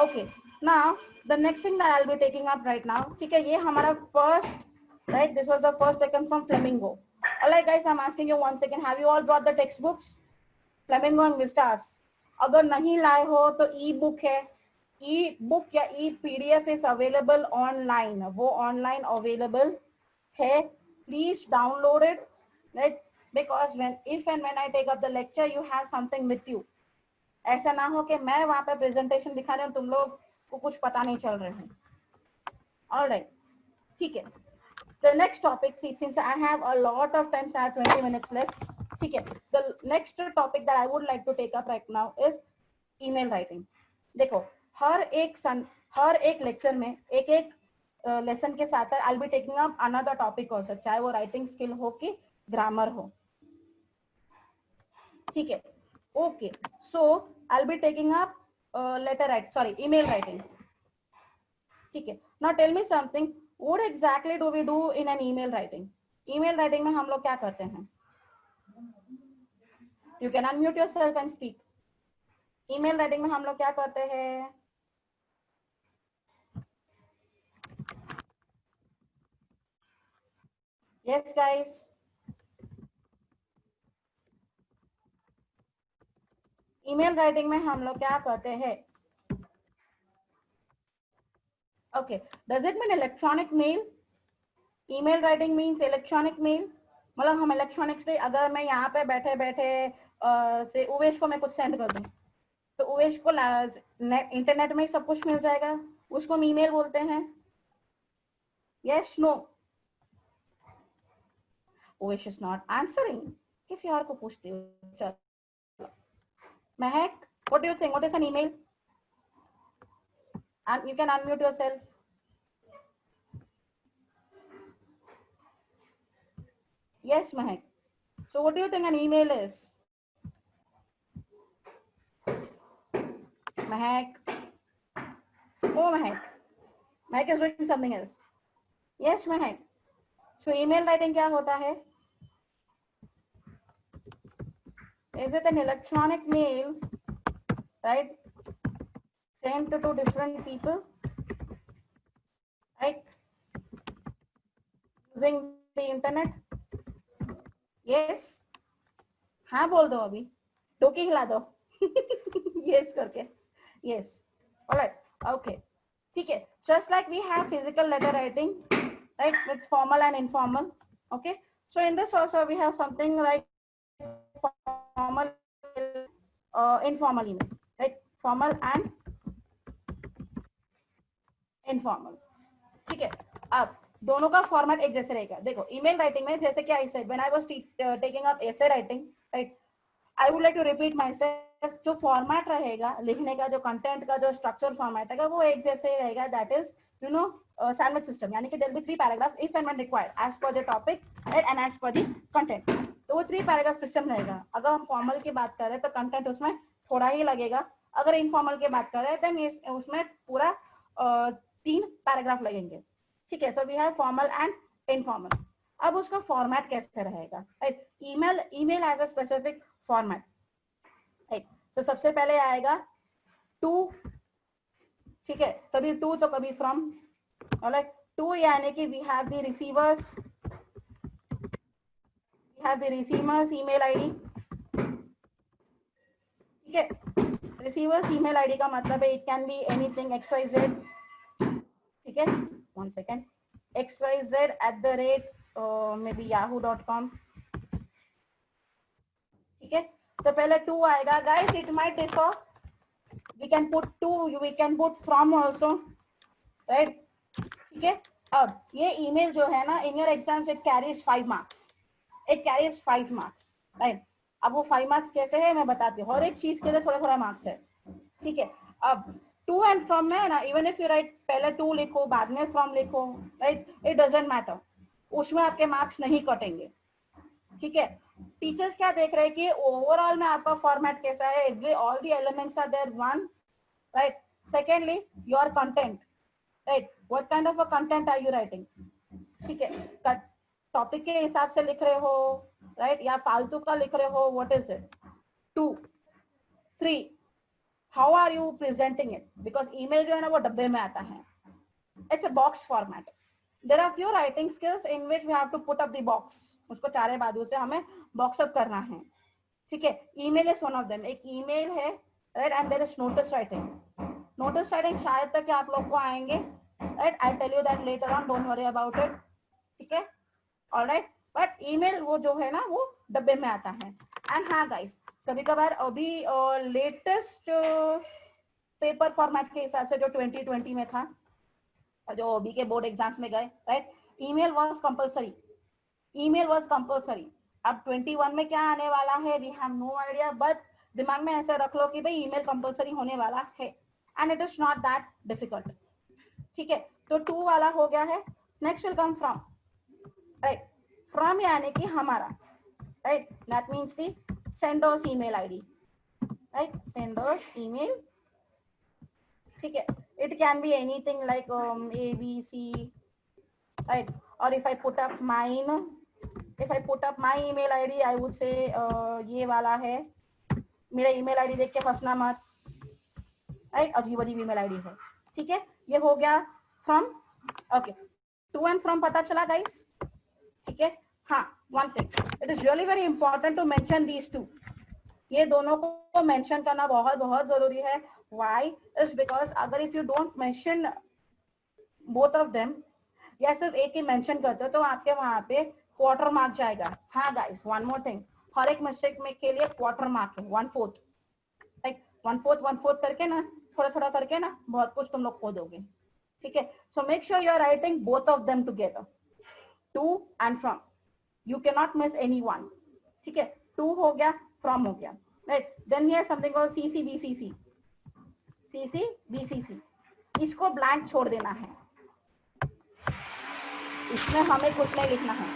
Okay. Now the next thing that I'll be taking up right now, ठीक है, ये हमारा first, right? This was the first taken from Flamingo. All right, guys, I'm asking you once again, have you all brought the textbooks? Flamingo and Vistas. अगर नहीं लाए हो तो ई बुक है, ई बुक या e PDF is available online, वो ऑनलाइन अवेलेबल है, please download it, right, because when if and when I take up the lecture you have something with you. ऐसा ना हो कि मैं वहां पे प्रेजेंटेशन दिखा रही हूँ, तुम लोग को कुछ पता नहीं चल रहे हैं। ऑलराइट, ठीक है। The next topic, see, since I have a lot of time, I have 20 minutes left. ठीक है, the next topic that I would like to take up right now is email writing. देखो, हर एक लेक्चर में एक एक लेसन के साथ साथ I'll be taking up another topic also, चाहे वो राइटिंग स्किल हो कि ग्रामर हो, ठीक है। Okay, so I'll be taking up email writing. ठीक है। Now tell me something, what exactly do we do in an email writing? email writing में हम लोग क्या करते हैं? You can unmute yourself and speak. email writing में हम लोग क्या करते हैं? Yes guys. email writing में हम लोग क्या करते हैं? Okay, does it mean electronic mail? email writing means electronic mail. मतलब हम इलेक्ट्रॉनिक से, अगर मैं यहाँ पे बैठे बैठे से उवेश को मैं कुछ सेंड कर दूं तो उवेश को इंटरनेट में सब कुछ मिल जाएगा, उसको हम ईमेल बोलते हैं। Yes no? Uvesh is not answering, किसी और को पूछती हूँ। चलो Mahek, what do you think, what is an email? And you can unmute yourself. Yes, Mahek. So what do you think an email is? Mahek. Oh, Mahek. Mahek is doing something else. Yes, Mahek. So email writing क्या होता है? Is it an electronic mail, right? Sent to two different people, right? Using the internet. Yes, हाँ बोल दो, अभी टोकी हिला दो। यस करके, यस, ऑलराइट, ओके, ठीक है। Just like we have physical letter writing, right, it's formal and informal, okay. So in this also we have something like formal, informal email, right, formal and informal, ठीक है। अब दोनों का फॉर्मेट एक जैसे रहेगा। देखो ईमेल राइटिंग में जैसे कि I said when I was taking up essay writing, right, I would like to repeat myself, जो फॉर्मेट रहेगा लिखने का, जो कंटेंट का जो स्ट्रक्चर फॉर्मेट रहेगा वो एक जैसे रहेगा, that is you know sandwich system, यानी कि there will be 3 paragraphs if and when required as per the topic and as per the content. तो वो 3 पैराग्राफ सिस्टम रहेगा। अगर हम फॉर्मल की बात कर रहे हैं तो कंटेंट उसमें थोड़ा ही लगेगा, अगर इनफॉर्मल की बात कर रहे हैं तो उसमें पूरा 3 पैराग्राफ लगेंगे, ठीक है। So we have formal and informal. अब उसका फॉर्मेट कैसे रहेगा, right? Email has a specific format, right. तो सबसे पहले आएगा टू, ठीक है, कभी टू तो कभी फ्रॉम, ऑलराइट। टू यानी कि we have the receivers, email ID, ठीक है। रिसीवर्स ईमेल आईडी का मतलब है it can be anything XYZ, ठीक है, 1 second, XYZ@ maybe yahoo.com, ठीक है। तो पहले टू आएगा, guys it might differ, we can put to, we can put from also, right, ठीक है। अब ये ईमेल जो है ना, in your exams it carries 5 marks, it carries 5 marks, right. अब वो 5 मार्क्स कैसे है मैं बताती हूँ, हर एक चीज के लिए थोड़ा थोड़ा मार्क्स है, ठीक है। अब टू एंड फ्रॉम में ना, इवन इफ यू राइट पहले टू लिखो बाद में फ्रॉम लिखो, राइट, इट डजंट मैटर, उसमें आपके मार्क्स नहीं कटेंगे, ठीक है। टीचर्स क्या देख रहे हैं कि ओवरऑल में आपका फॉर्मेट कैसा है, every all the elements are there, one, right. Secondly your content, right, what kind of a content are you writing, ठीक है, टॉपिक के हिसाब से लिख रहे हो, राइट, या फालतू का लिख रहे हो, what is it. 2, 3, how are you presenting it, because email जो है ना वो डब्बे में आता है, it's a box format. There are few writing skills in which we have to put up the box, उसको चारे बाजू से हमें बॉक्स अप करना है, ठीक है, email is one of them, एक ईमेल है, right, and there is notice writing. Notice writing शायद तक आप लोग को आएंगे, right, I tell you that letter on, don't worry about it. ठीक है, ऑलराइट. बट ईमेल वो जो है ना वो डब्बे में आता है. एंड हाँ गाइस, कभी कभार अभी लेटेस्ट पेपर फॉर्मेट के हिसाब से जो 2020 में था, जो ओबी के बोर्ड एग्जाम्स में गए, right, email was compulsory. Email was compulsory. अब 21 में क्या आने वाला है, we have no idea, but दिमाग में ऐसे रख लो कि भाई ईमेल कंपलसरी होने वाला है, and it is not that difficult. ठीक है, तो 2 वाला हो गया है. Next will come from, right. From यानी कि हमारा, right, that means the sender's email ID, right, sender's email. ठीक है, it can be anything like A, B, C, right? Or if I put up mine, if I put up my email ID, I would say ये वाला है, मेरा email ID देख के फंसना मत, right? अजीब अजीब email ID है. ठीक है, ये हो गया from. Okay, to and from पता चला guys. ठीक है, हाँ, one thing, it is really very important to mention these two. ये दोनों को मेंशन करना बहुत बहुत जरूरी है. Why is because अगर if you don't mention both of them, या सिर्फ एक ही मेंशन करते हो तो आपके वहां पे क्वार्टर मार्क जाएगा. हाँ गाइस, वन मोर थिंग, हर एक मिस्टेक में के लिए क्वार्टर मार्क है 1/4, लाइक 1/4 करके ना, थोड़ा थोड़ा करके ना बहुत कुछ तुम लोग खो दोगे. ठीक है, so make sure you are writing both of them together, to and from. You can not miss any one. ठीक है, टू हो गया, फ्रॉम हो गया, right. Then here something called CC BCC. CC BCC, इसको ब्लैंक छोड़ देना है, इसमें हमें कुछ नहीं लिखना है.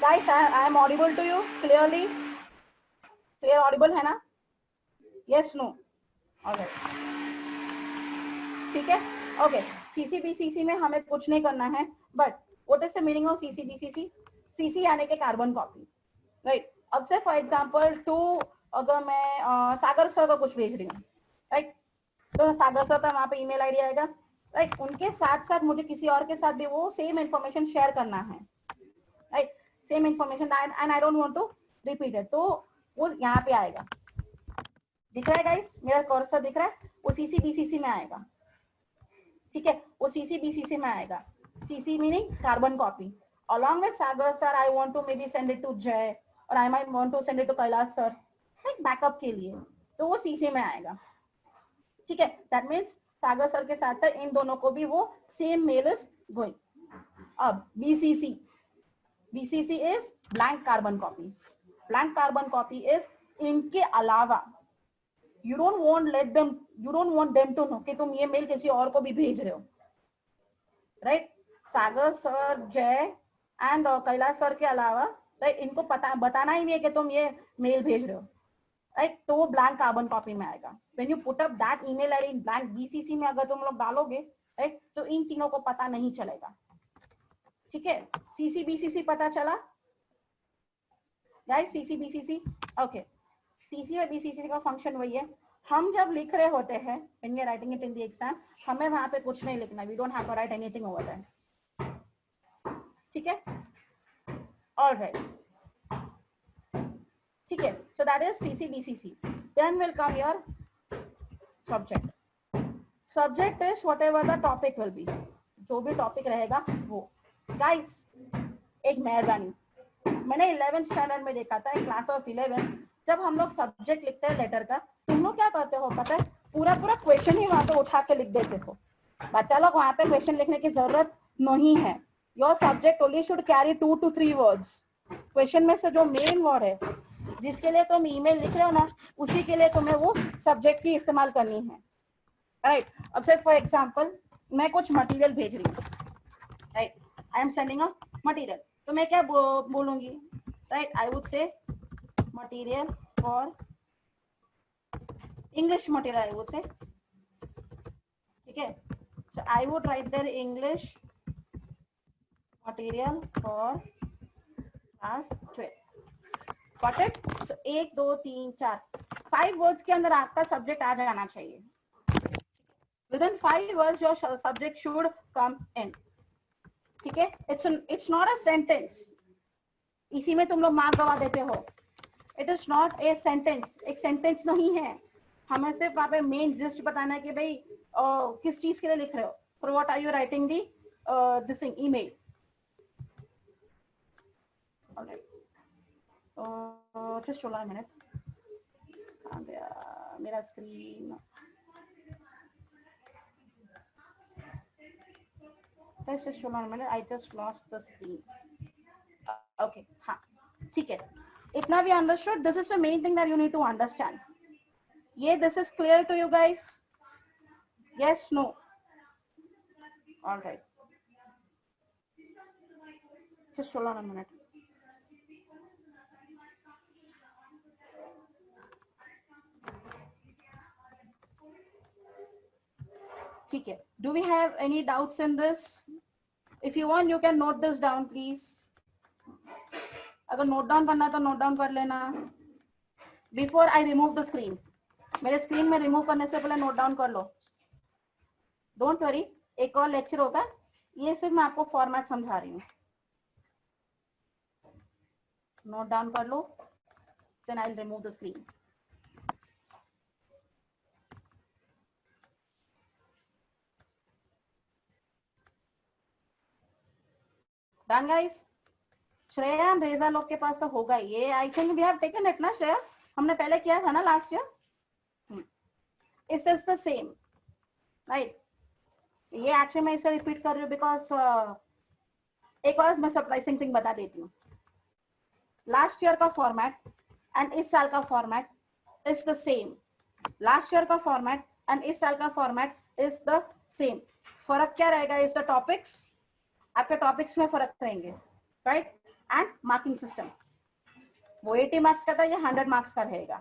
Guys, I am audible to you clearly? Clear audible है ना? Yes, no? ऑलराइट, ठीक है, ओके. CC BCC में हमें कुछ नहीं करना है, but what is the meaning of CC BCC? CC यानी कि कार्बन कॉपी, राइट. अब से फॉर एग्जांपल टू, अगर मैं सागर सर को कुछ भेज रही हूँ, राइट, तो सागर सर का वहां पे ईमेल आईडी आएगा, राइट. उनके साथ साथ मुझे किसी और के साथ भी वो सेम इंफॉर्मेशन शेयर करना है, right, same information, and I don't want to repeat it, तो वो यहाँ पे आएगा. दिख रहा है गाइस, मेरा कर्सर दिख रहा है, वो CC BCC में आएगा. ठीक है, वो CC BCC में आएगा. CC meaning carbon copy. along with Sagar sir, I want to maybe send it to Jay, or I might want to send it to Kailash sir, like backup के लिए, तो वो CC में आएगा. ठीक है, दैट मीन्स सागर सर के साथ साथ इन दोनों को भी वो सेम मेल इज गोइंग. अब BCC, BCC is blank carbon copy. Blank carbon copy is इनके अलावा, you don't want them to know कि तुम ये मेल किसी और को भी भेज रहे हो, राइट. सागर सर, जय एंड कैलाश सर के अलावा, राइट, इनको बताना ही नहीं है कि तुम ये मेल भेज रहे हो, राइट. तो वो ब्लैंक कार्बन कॉपी में आएगा. When you put up that email ID in blank BCC में अगर तुम लोग डालोगे, राइट, तो इन तीनों को पता नहीं चलेगा. ठीक है, CC BCC पता चला guys? CC BCC, okay. CC और BCC का फंक्शन वही है. हम जब लिख रहे होते हैं, when we are writing it in the exam, हमें वहां पे कुछ नहीं लिखना. We don't have to write anything over there. ठीक है, ऑलराइट. ठीक है, so that is CC BCC. Then will come your subject. Subject is whatever the topic will be. जो भी टॉपिक रहेगा वो. Guys, एक मेहरबानी, मैंने 11th स्टैंडर्ड में देखा था, क्लास ऑफ 11, जब हम लोग सब्जेक्ट लिखते हैं लेटर का, तुम लोग क्या करते हो पता है? पूरा क्वेश्चन ही वहां पे उठा के लिख देते हो. बच्चा लोग वहां पे क्वेश्चन लिखने की जरूरत नहीं है. Your subject only should carry 2 to 3 words. Question में से जो मेन वर्ड है, जिसके लिए तुम ईमेल लिख रहे हो ना, उसी के लिए तुम्हें वो सब्जेक्ट की इस्तेमाल करनी है, राइट. अब से फॉर एग्जांपल मैं कुछ मटेरियल भेज रही हूँ, right, I am sending a material, तो मैं क्या बोलूंगी, right, I would say material for English material, I would say. ठीक है, so I would write there English material for class 12. Got it? So 1 2 3 4 5 words के अंदर आपका सब्जेक्ट आ जाना चाहिए. Within 5 words your subject should come in. ठीक है, it's not a sentence. इसी में तुम लोग मार्क गवा देते हो. It is not a sentence, एक सेंटेंस नहीं है। हमें सिर्फ वहाँ पे मेन जस्ट बताना है कि भाई किस चीज के लिए लिख रहे हो, for what are you writing the this email. Just hold on a minute, कहाँ गया मेरा screen. Just hold on a minute, I just lost the screen. Okay, हाँ, ठीक है, इतना भी understood. This is the main thing that you need to understand. ये this is clear to you guys? Yes, no? All right. Just hold on a minute. ठीक है, do we have any doubts in this? If you want, you can note this down, please. अगर note down करना तो note down कर लेना. Before I remove the screen, मेरे screen में remove करने से पहले note down कर लो. Don't worry, एक और lecture होगा. ये सिर्फ मैं आपको format समझा रही हूँ. Note down कर लो, then I'll remove the screen. Done guys? Shreya रेजा लोग के पास तो होगा ये. I think we have taken it ना श्रेया, हमने पहले किया था ना last year. It's just the same right. ये एक्चुअली मैं इसे रिपीट कर रही हूँ बिकॉज एक और मैं सरप्राइजिंग थिंग बता देती हूँ. लास्ट ईयर का फॉर्मेट एंड इस साल का format is the same. Last year का फॉर्मेट एंड इस साल का फॉर्मेट इज द सेम. फर्क क्या रहेगा? Is the topics. आपके टॉपिक्स में फर्क रहेंगे राइट, एंड मार्किंग सिस्टम. वो 80 मार्क्स का था, ये 100 मार्क्स का रहेगा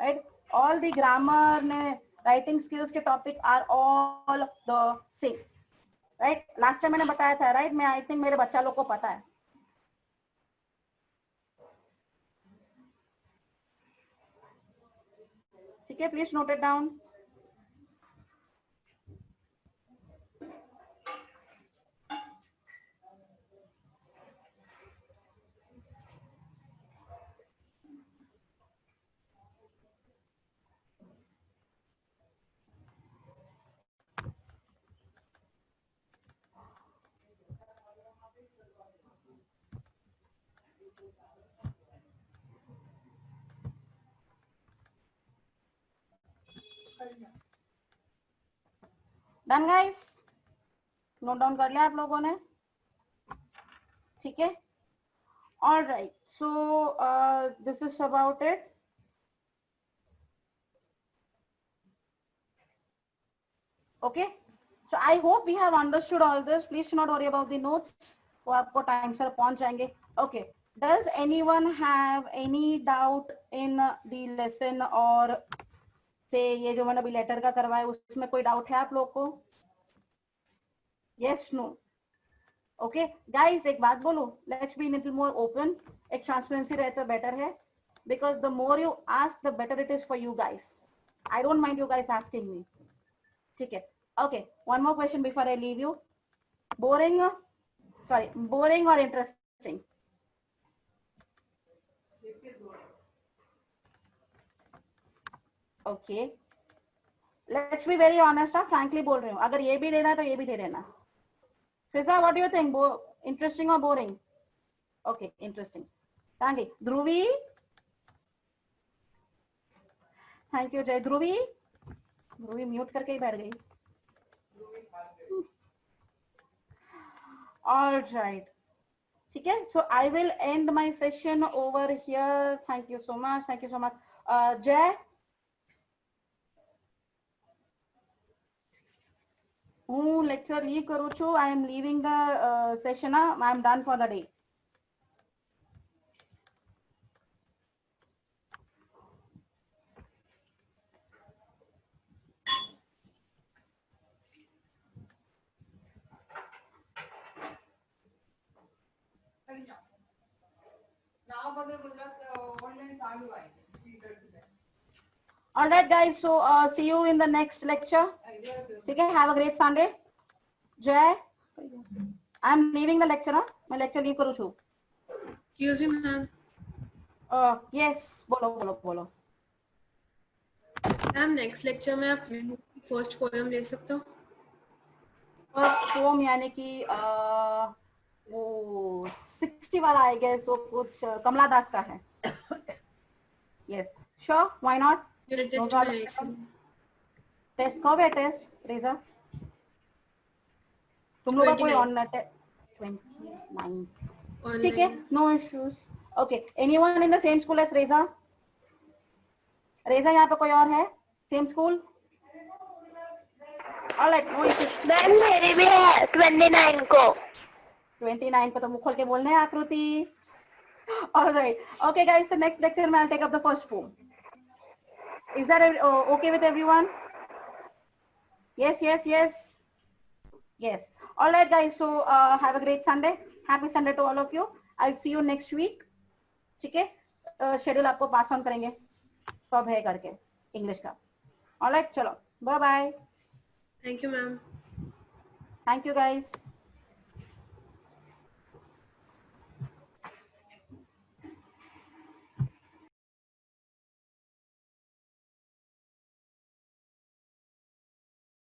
राइट. ऑल द ग्रामर ने राइटिंग स्किल्स के topic are all the same right. Last time मैंने बताया था राइट. मैं आई थिंक मेरे बच्चा लोग को पता है. ठीक है, please note it down. Done guys? Note down कर लिया आप लोगों ने? ठीक है, all right. So this is about it. Okay, so I hope we have understood all this. Please not worry about the notes, वो आपको टाइम से पहुंच जाएंगे. Okay, does anyone have any doubt in the lesson और से ये जो मैंने अभी लेटर का करवाया उसमें कोई डाउट है आप लोग को? Yes, no? ओके गाइस, एक बात बोलो, let's be little more open. एक ट्रांसपेरेंसी रहे तो बेटर है, because the more you ask the better it is for you guys. I don't mind you guys asking me. ठीक है, okay. One more question before I leave you. Boring, sorry, boring और interesting? Okay, let's be very honest. Frankly बोल रही हूँ, अगर ये भी देना है तो ये भी दे देना. Fiza, what do you think, interesting और boring? Okay, interesting. Thank you. Dhruvi, thank you. Jay. Dhruvi, Dhubri mute करके ही बैठ गई. ऑलराइट, ठीक है. So I will end my session over here. Thank you so much, thank you so much. Jay, હું લેક્ચર લીવ કરું છું. I am leaving the session. I am done for the day. All right guys, so see you in the next lecture. ठीक है, have a great Sunday. जय, I am leaving the lecture. मैं lecture leave करूँ छू. Excuse me, ma'am. यस बोलो बोलो बोलो. मैम नेक्स्ट लेक्चर में आप फर्स्ट पोएम ले सकते हो. फर्स्ट पोम यानी कि वो 60 वाला आई गेस वो कुछ कमला दास का है. Yes sure why not. Unit test No में है इसलिए. टेस्ट कब है टेस्ट रेजा. तुम लोग का कोई 29. ऑन 29. ठीक है Online. No issues. Okay anyone in the same school as Reza. Reza यहाँ पे कोई और है same school. Alright no issues. Ma'am मेरी भी है 29 को. 29 पे तो मुंह खोल के बोलने हैं Aakriti. Alright okay guys so next lecture में I take up the first poem. Is that okay with everyone? Yes, yes, yes. Yes. All right, guys. So have a great Sunday. Happy Sunday to all of you. I'll see you next week. ठीक है? Schedule आपको pass on करेंगे. कब है करके English का. All right, चलो. Bye bye. Thank you, ma'am. Thank you, guys.